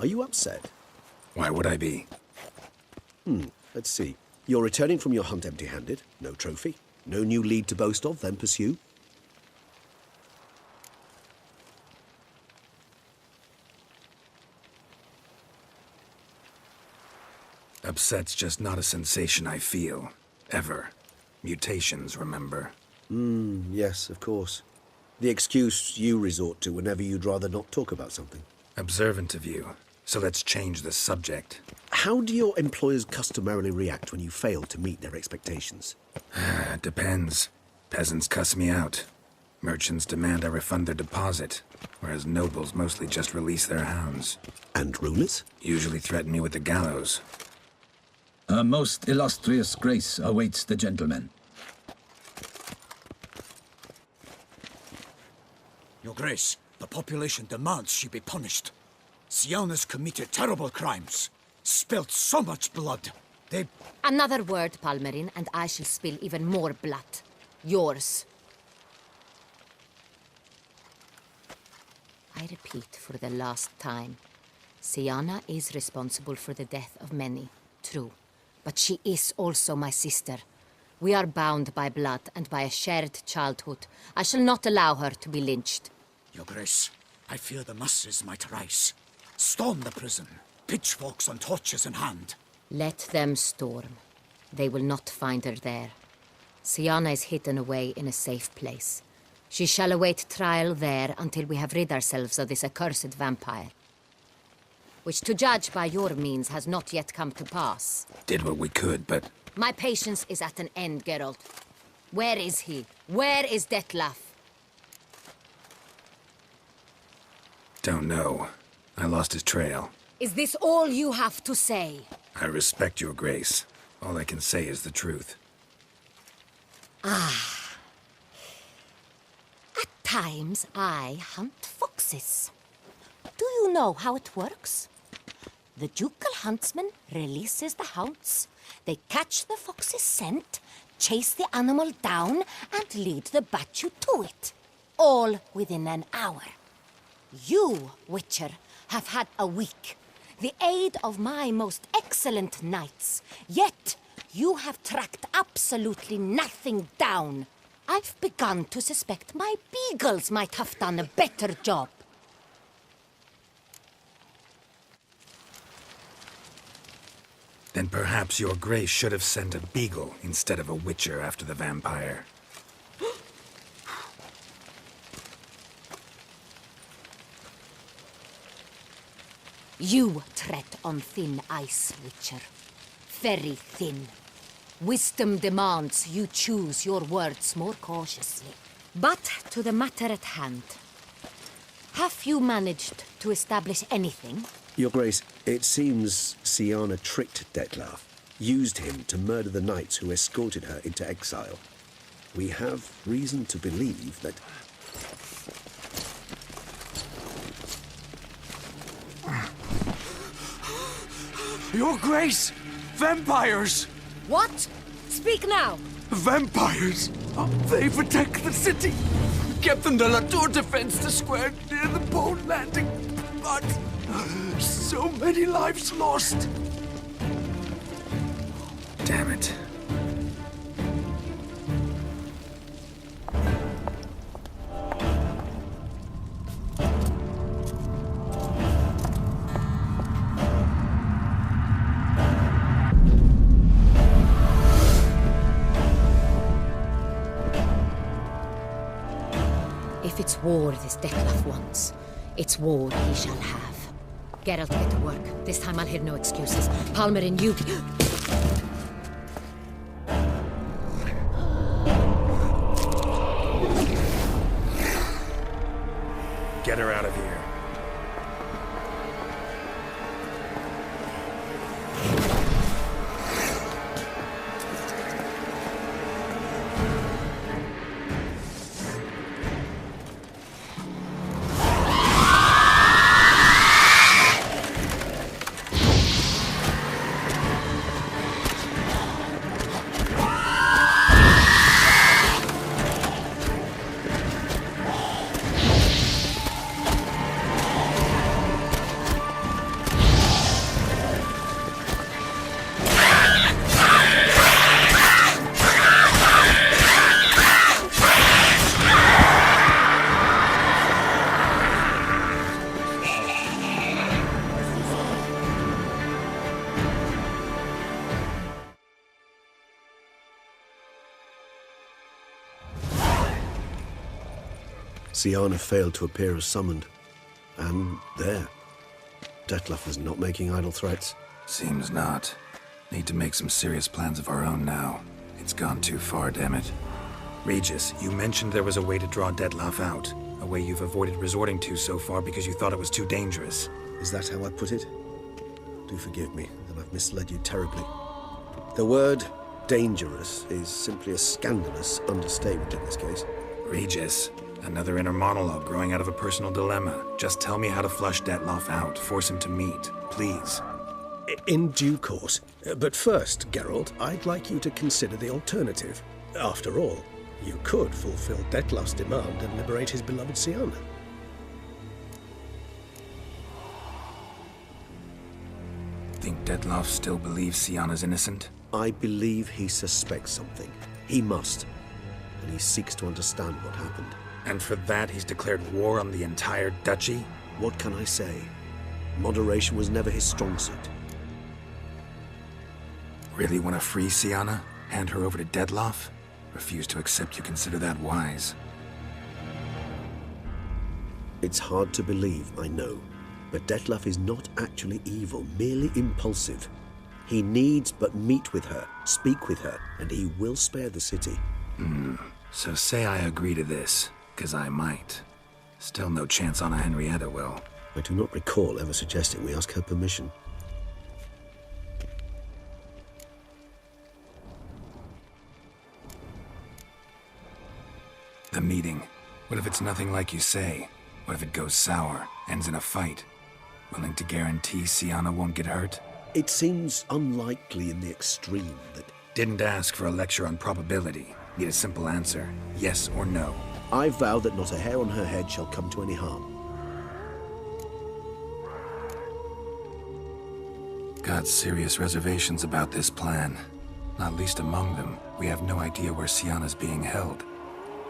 Are you upset? Why would I be? Let's see. You're returning from your hunt empty-handed. No trophy. No new lead to boast of, then pursue. Upset's just not a sensation I feel. Ever. Mutations, remember? Yes, of course. The excuse you resort to whenever you'd rather not talk about something. Observant of you. So let's change the subject. How do your employers customarily react when you fail to meet their expectations? Depends. Peasants cuss me out. Merchants demand I refund their deposit, whereas nobles mostly just release their hounds. And rulers? Usually threaten me with the gallows. Her most illustrious grace awaits the gentleman. Your Grace, the population demands she be punished. Syanna's committed terrible crimes. Spilt so much blood. They... Another word, Palmerin, and I shall spill even more blood. Yours. I repeat for the last time. Syanna is responsible for the death of many, true. But she is also my sister. We are bound by blood and by a shared childhood. I shall not allow her to be lynched. Your Grace, I fear the masses might rise. Storm the prison, pitchforks and torches in hand. Let them storm. They will not find her there. Syanna is hidden away in a safe place. She shall await trial there until we have rid ourselves of this accursed vampire. Which, to judge by your means, has not yet come to pass. Did what we could, but... My patience is at an end, Geralt. Where is he? Where is Dettlaff? Don't know. I lost his trail. Is this all you have to say? I respect your grace. All I can say is the truth. At times, I hunt foxes. Do you know how it works? The ducal huntsman releases the hounds. They catch the fox's scent, chase the animal down, and lead the battue to it. All within an hour. You, Witcher, have had a week. The aid of my most excellent knights. Yet, you have tracked absolutely nothing down. I've begun to suspect my beagles might have done a better job. Then perhaps your grace should have sent a beagle instead of a witcher after the vampire. You tread on thin ice, Witcher. Very thin. Wisdom demands you choose your words more cautiously. But to the matter at hand. Have you managed to establish anything? Your Grace, it seems Syanna tricked Dettlaff, used him to murder the knights who escorted her into exile. We have reason to believe that... Your Grace! Vampires! What? Speak now! Vampires! They protect the city! Captain de la Tour defends the square near the boat landing, but... so many lives lost! Damn it. If it's war this Dettlaff wants, it's war he shall have. Geralt, get to work. This time I'll hear no excuses. Palmerin, you... Get her out of here. Siana failed to appear as summoned. And there. Dettlaff was not making idle threats. Seems not. Need to make some serious plans of our own now. It's gone too far, damn it. Regis, you mentioned there was a way to draw Dettlaff out. A way you've avoided resorting to so far because you thought it was too dangerous. Is that how I put it? Do forgive me that I've misled you terribly. The word dangerous is simply a scandalous understatement in this case. Regis, another inner monologue growing out of a personal dilemma. Just tell me how to flush Dettlaff out, force him to meet, please. In due course. But first, Geralt, I'd like you to consider the alternative. After all, you could fulfill Dettlaff's demand and liberate his beloved Siana. Think Dettlaff still believes Siana's innocent? I believe he suspects something. He must. And he seeks to understand what happened. And for that, he's declared war on the entire duchy? What can I say? Moderation was never his strong suit. Really want to free Siana? Hand her over to Dettlaff? Refuse to accept you consider that wise. It's hard to believe, I know. But Dettlaff is not actually evil, merely impulsive. He needs but meet with her, speak with her, and he will spare the city. So say I agree to this, 'cause I might. Still no chance Anna Henrietta will. I do not recall ever suggesting we ask her permission. The meeting. What if it's nothing like you say? What if it goes sour, ends in a fight? Willing to guarantee Siana won't get hurt? It seems unlikely in the extreme that... Didn't ask for a lecture on probability. Need a simple answer. Yes or no. I vow that not a hair on her head shall come to any harm. Got serious reservations about this plan. Not least among them, we have no idea where Siana's being held.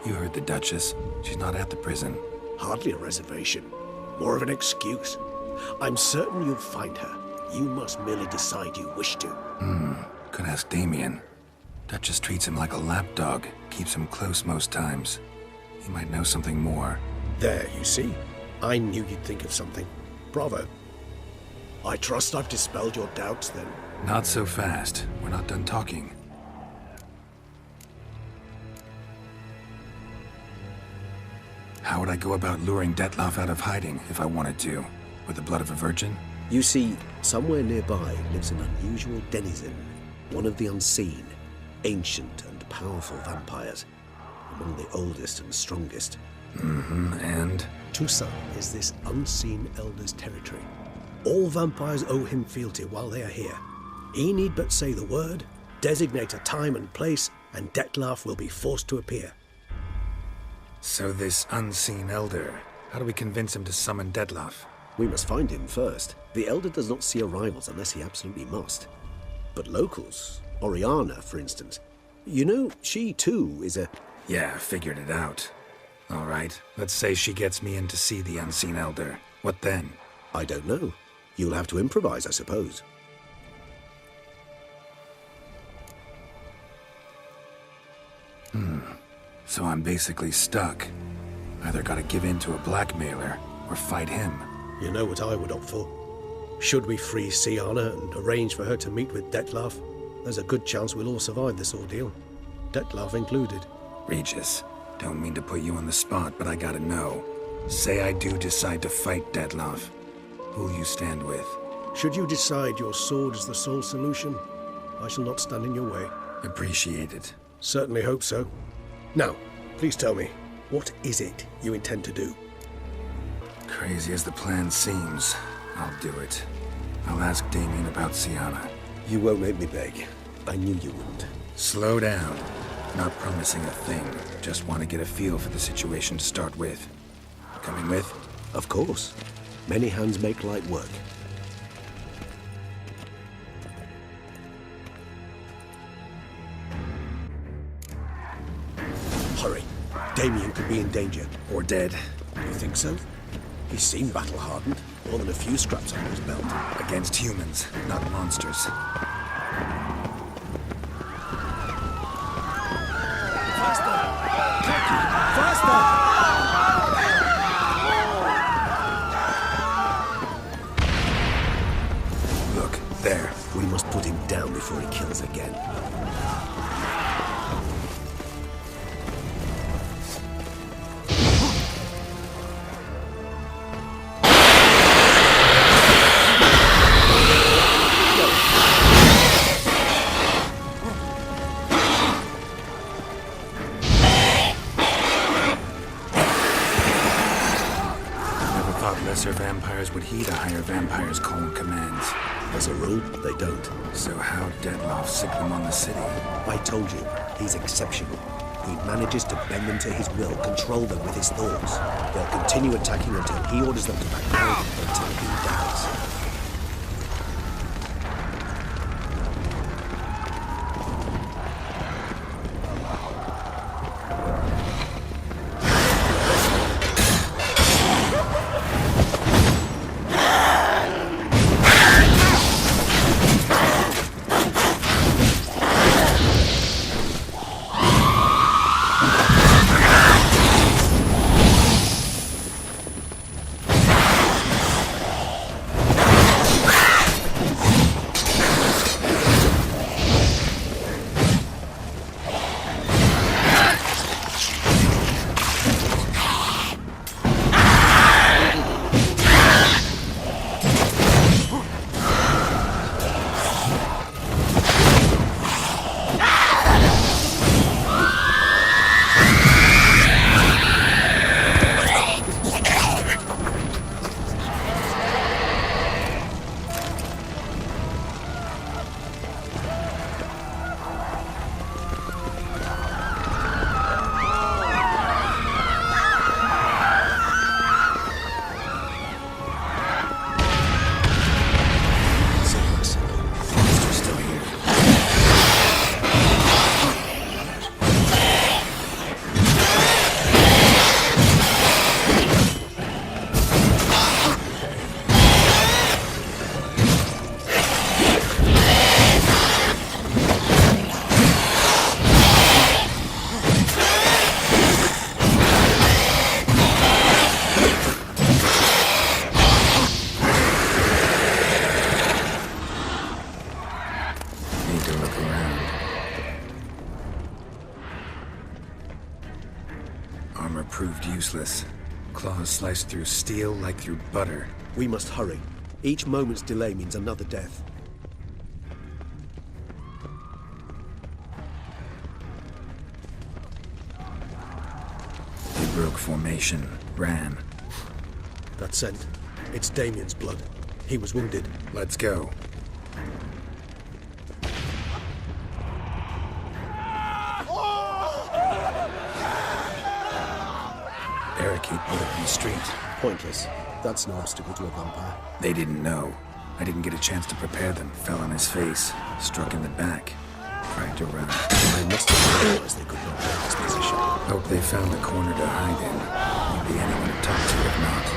You heard the Duchess. She's not at the prison. Hardly a reservation. More of an excuse. I'm certain you'll find her. You must merely decide you wish to. Could ask Damien. Duchess treats him like a lapdog. Keeps him close most times. He might know something more. There, you see. I knew you'd think of something. Bravo. I trust I've dispelled your doubts, then. Not so fast. We're not done talking. How would I go about luring Dettlaff out of hiding if I wanted to? With the blood of a virgin? You see, somewhere nearby lives an unusual denizen, one of the unseen, ancient and powerful vampires, among the oldest and strongest. And? Toussaint is this unseen elder's territory. All vampires owe him fealty while they are here. He need but say the word, designate a time and place, and Dettlaff will be forced to appear. So this unseen elder, how do we convince him to summon Dettlaff? We must find him first. The Elder does not see arrivals unless he absolutely must. But locals, Oriana, for instance, you know, she too is a... Yeah, figured it out. All right, let's say she gets me in to see the unseen elder. What then? I don't know. You'll have to improvise, I suppose. So I'm basically stuck. Either gotta give in to a blackmailer, or fight him. You know what I would opt for. Should we free Siana and arrange for her to meet with Dettlaff, there's a good chance we'll all survive this ordeal. Dettlaff included. Regis, don't mean to put you on the spot, but I gotta know. Say I do decide to fight Dettlaff. Who'll you stand with? Should you decide your sword is the sole solution, I shall not stand in your way. Appreciate it. Certainly hope so. Now, please tell me, what is it you intend to do? Crazy as the plan seems, I'll do it. I'll ask Damien about Siana. You won't make me beg. I knew you wouldn't. Slow down. Not promising a thing. Just want to get a feel for the situation to start with. Coming with? Of course. Many hands make light work. Hurry. Damien could be in danger. Or dead. You think so? He seemed battle-hardened. More than a few scraps under his belt. Against humans, not monsters. Faster! Lesser vampires would heed a higher vampire's call and commands. As a rule, they don't. So how'd Dettlaff sick them on the city? I told you, he's exceptional. He manages to bend them to his will, control them with his thoughts. They'll continue attacking until he orders them to back down, until he dies. Proved useless. Claws sliced through steel like through butter. We must hurry. Each moment's delay means another death. They broke formation, ran. That scent. It's Damien's blood. He was wounded. Let's go. Barricade put up in the street. Pointless. That's no obstacle to a vampire. They didn't know. I didn't get a chance to prepare them. Fell on his face. Struck in the back. Tried to run. I must have realized they could not hold this position. Hope they found a corner to hide in. Maybe anyone to talk to if not.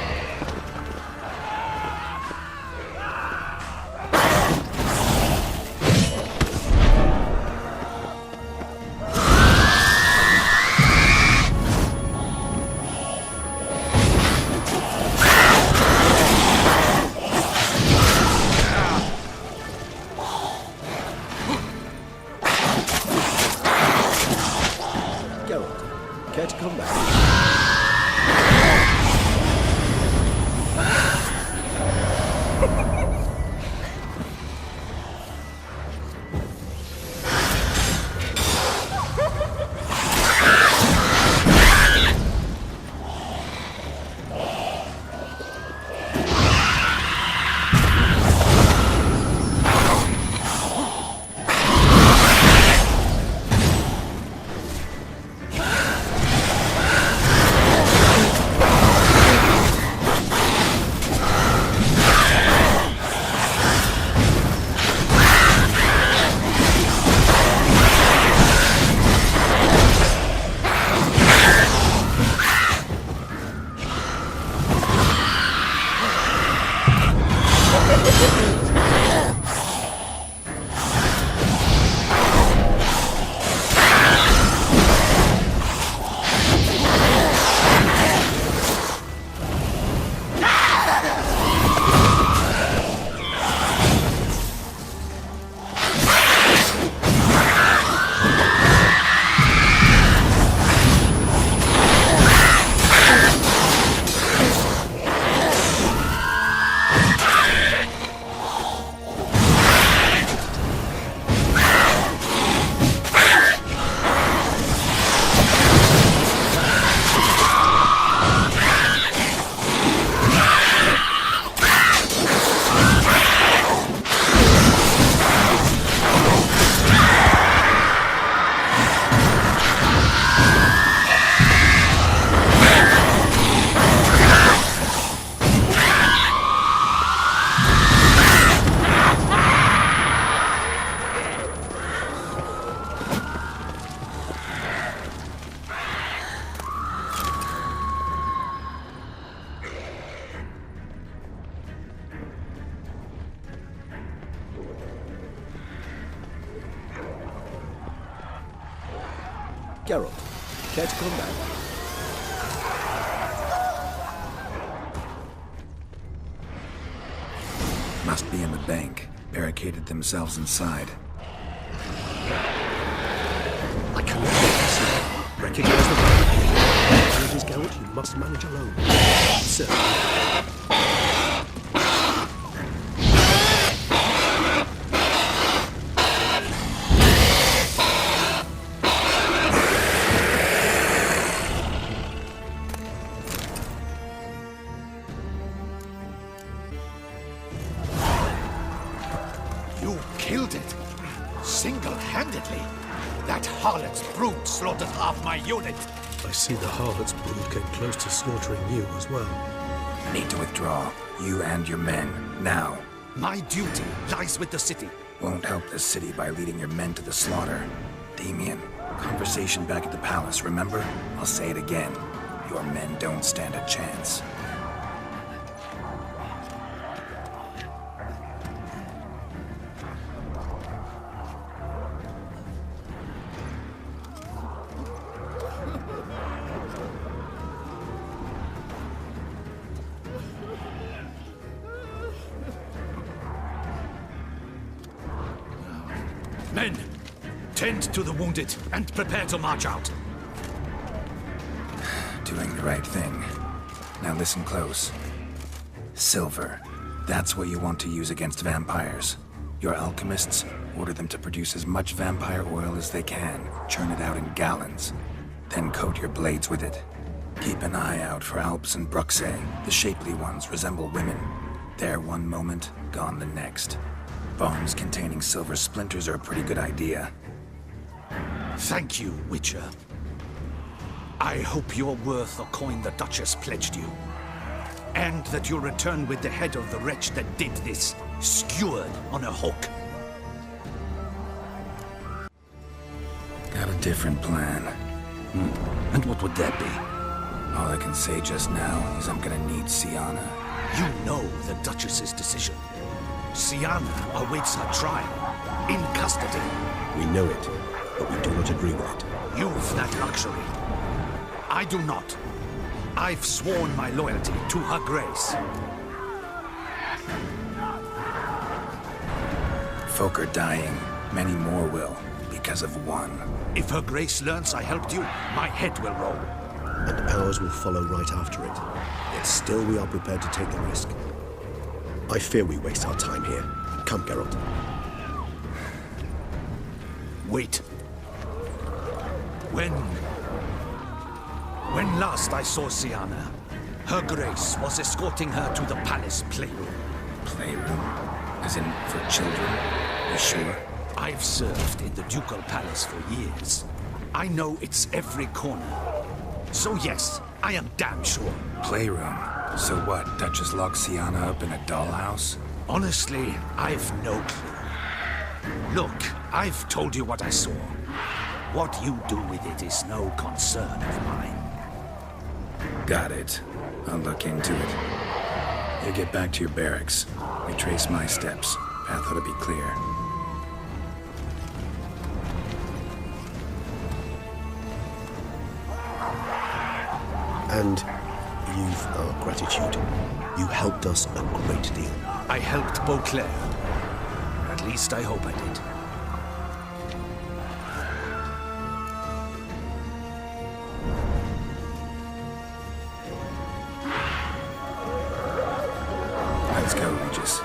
Geralt, care to come back? Geralt, care to come back? Must be in the bank. Barricaded themselves inside. I cannot recognize the man. It is Geralt you must manage alone. Sir. You killed it, single-handedly. That harlot's brood slaughtered half my unit. I see the harlot's brood came close to slaughtering you as well. Need to withdraw. You and your men. Now. My duty lies with the city. Won't help the city by leading your men to the slaughter. Damien, conversation back at the palace, remember? I'll say it again. Your men don't stand a chance. Men, tend to the wounded and prepare to march out. Doing the right thing. Now listen close. Silver. That's what you want to use against vampires. Your alchemists, order them to produce as much vampire oil as they can. Churn it out in gallons. Then coat your blades with it. Keep an eye out for Alps and Bruxae. The shapely ones resemble women. There one moment, gone the next. Bombs containing silver splinters are a pretty good idea. Thank you, Witcher. I hope you're worth the coin the Duchess pledged you. And that you'll return with the head of the wretch that did this, skewered on a hook. Got a different plan. And what would that be? All I can say just now is I'm gonna need Sienna. You know the Duchess's decision. Sienna awaits her trial, in custody. We know it, but we do not agree with it. You've that luxury. I do not. I've sworn my loyalty to her grace. Folk are dying. Many more will, because of one. If her grace learns I helped you, my head will roll. And ours will follow right after it. Yet still we are prepared to take the risk. I fear we waste our time here. Come, Geralt. Wait. When last I saw Sienna, her grace was escorting her to the palace playroom. Playroom? As in, for children? You sure? I've served in the ducal palace for years. I know its every corner. So yes, I am damn sure. Playroom? So what, Duchess locked Sienna up in a dollhouse? Honestly, I've no clue. Look, I've told you what I saw. What you do with it is no concern of mine. Got it. I'll look into it. You get back to your barracks. Retrace my steps. Path ought to be clear. And you've our gratitude. You helped us a great deal. I helped Beauclair. At least I hope I did. Let's go, Regis.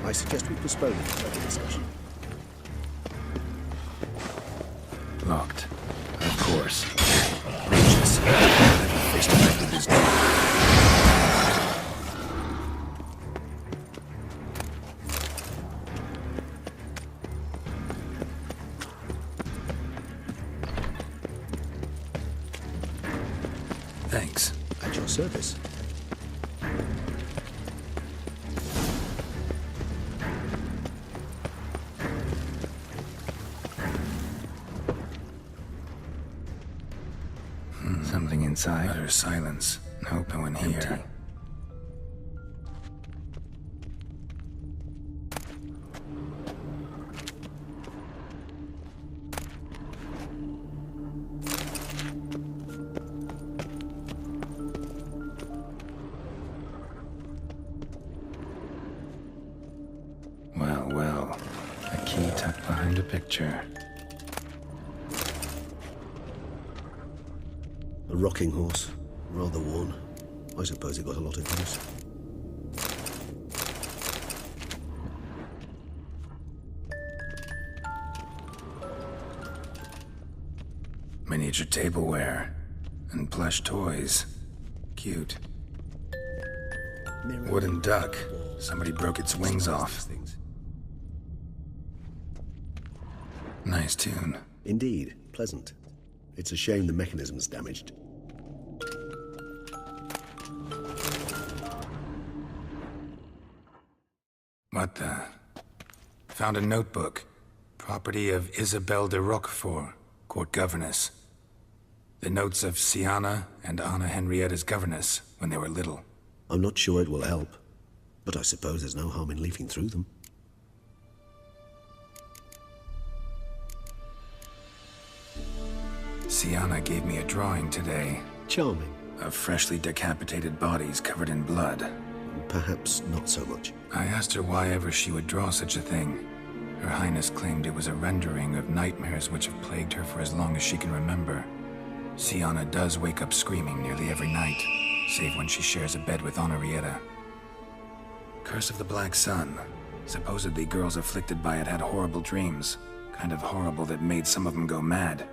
I suggest we postpone the further discussion. Locked. Of course. Regis. Face to face with this door. Thanks. At your service. inside? Utter silence. Nope, no one here. Well, a key tucked behind a picture. A rocking horse, rather worn. I suppose it got a lot of use. Miniature tableware and plush toys. Cute. Wooden duck. Somebody broke its wings off. Nice tune. Indeed, pleasant. It's a shame the mechanism's damaged. What the? Found a notebook. Property of Isabelle de Roquefort, court governess. The notes of Siana and Anna Henrietta's governess when they were little. I'm not sure it will help, but I suppose there's no harm in leafing through them. Siana gave me a drawing today. Charming. Of freshly decapitated bodies covered in blood. Perhaps not so much. I asked her why ever she would draw such a thing. Her Highness claimed it was a rendering of nightmares which have plagued her for as long as she can remember. Siana does wake up screaming nearly every night, save when she shares a bed with Henrietta. Curse of the Black Sun. Supposedly girls afflicted by it had horrible dreams. Kind of horrible that made some of them go mad.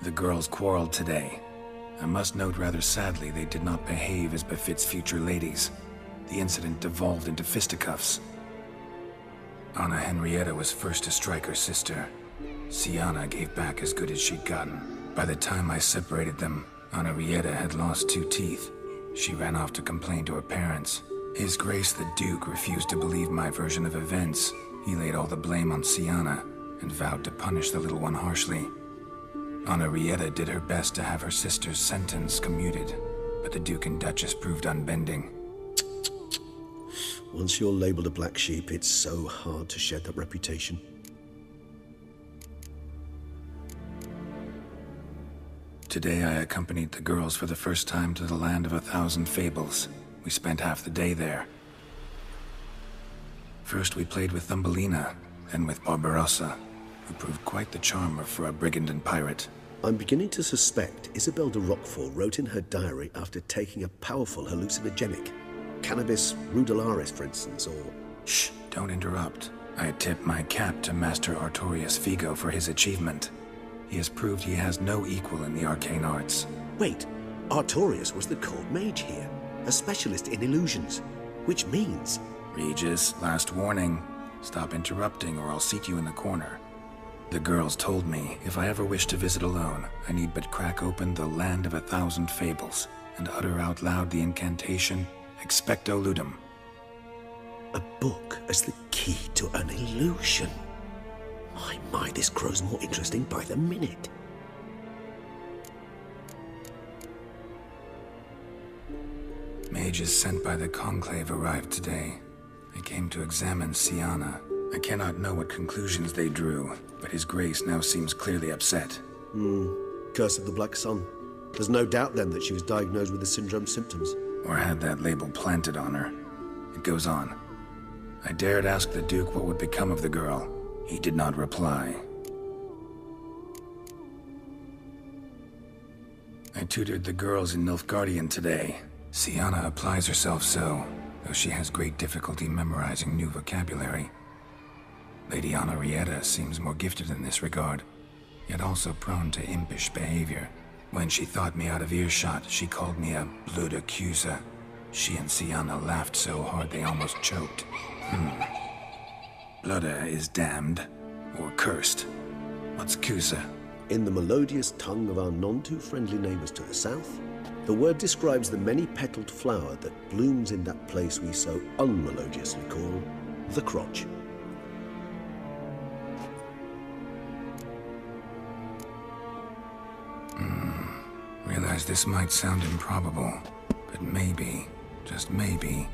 The girls quarreled today. I must note rather sadly they did not behave as befits future ladies. The incident devolved into fisticuffs. Anna Henrietta was first to strike her sister. Siana gave back as good as she'd gotten. By the time I separated them, Henrietta had lost 2 teeth. She ran off to complain to her parents. His Grace the Duke refused to believe my version of events. He laid all the blame on Siana and vowed to punish the little one harshly. Henrietta did her best to have her sister's sentence commuted, but the Duke and Duchess proved unbending. Once you're labeled a black sheep, it's so hard to shed that reputation. Today I accompanied the girls for the first time to the land of 1,000 fables. We spent half the day there. First we played with Thumbelina, then with Barbarossa, who proved quite the charmer for a brigand and pirate. I'm beginning to suspect Isabelle de Roquefort wrote in her diary after taking a powerful hallucinogenic. Cannabis rudularis, for instance, or... Shh, don't interrupt. I tip my cap to Master Artorius Figo for his achievement. He has proved he has no equal in the arcane arts. Wait, Artorius was the court mage here, a specialist in illusions, which means... Regis, last warning. Stop interrupting or I'll seat you in the corner. The girls told me if I ever wish to visit alone, I need but crack open the land of 1,000 fables and utter out loud the incantation, Expecto Ludum. A book as the key to an illusion. My, this grows more interesting by the minute. Mages sent by the Conclave arrived today. They came to examine Siana. I cannot know what conclusions they drew, but His Grace now seems clearly upset. Curse of the Black Sun. There's no doubt then that she was diagnosed with the syndrome symptoms. Or had that label planted on her. It goes on. I dared ask the Duke what would become of the girl. He did not reply. I tutored the girls in Nilfgaardian today. Siana applies herself so, though she has great difficulty memorizing new vocabulary. Lady Henrietta seems more gifted in this regard, yet also prone to impish behavior. When she thought me out of earshot, she called me a blood accuser. She and Siana laughed so hard they almost choked. Blooda is damned, or cursed. What's Cusa? In the melodious tongue of our none-too-friendly neighbors to the south, the word describes the many-petaled flower that blooms in that place we so unmelodiously call the crotch. realize this might sound improbable, but maybe, just maybe,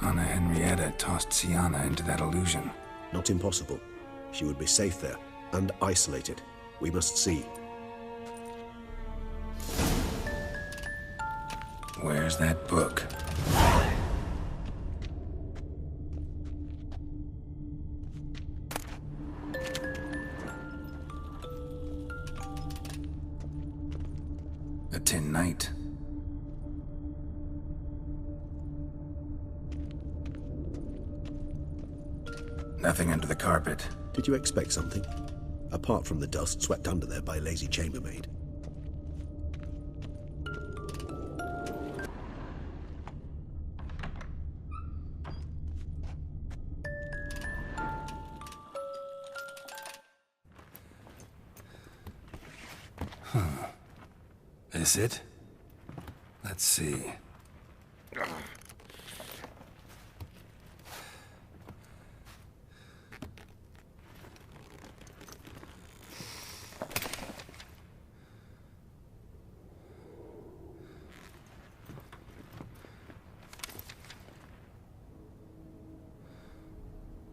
Anna Henrietta tossed Sienna into that illusion. Not impossible. She would be safe there, and isolated. We must see. Where's that book? A tin knight. Nothing under the carpet. Did you expect something? Apart from the dust swept under there by a lazy chambermaid. Is it? Let's see.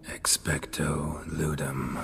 Expecto ludum.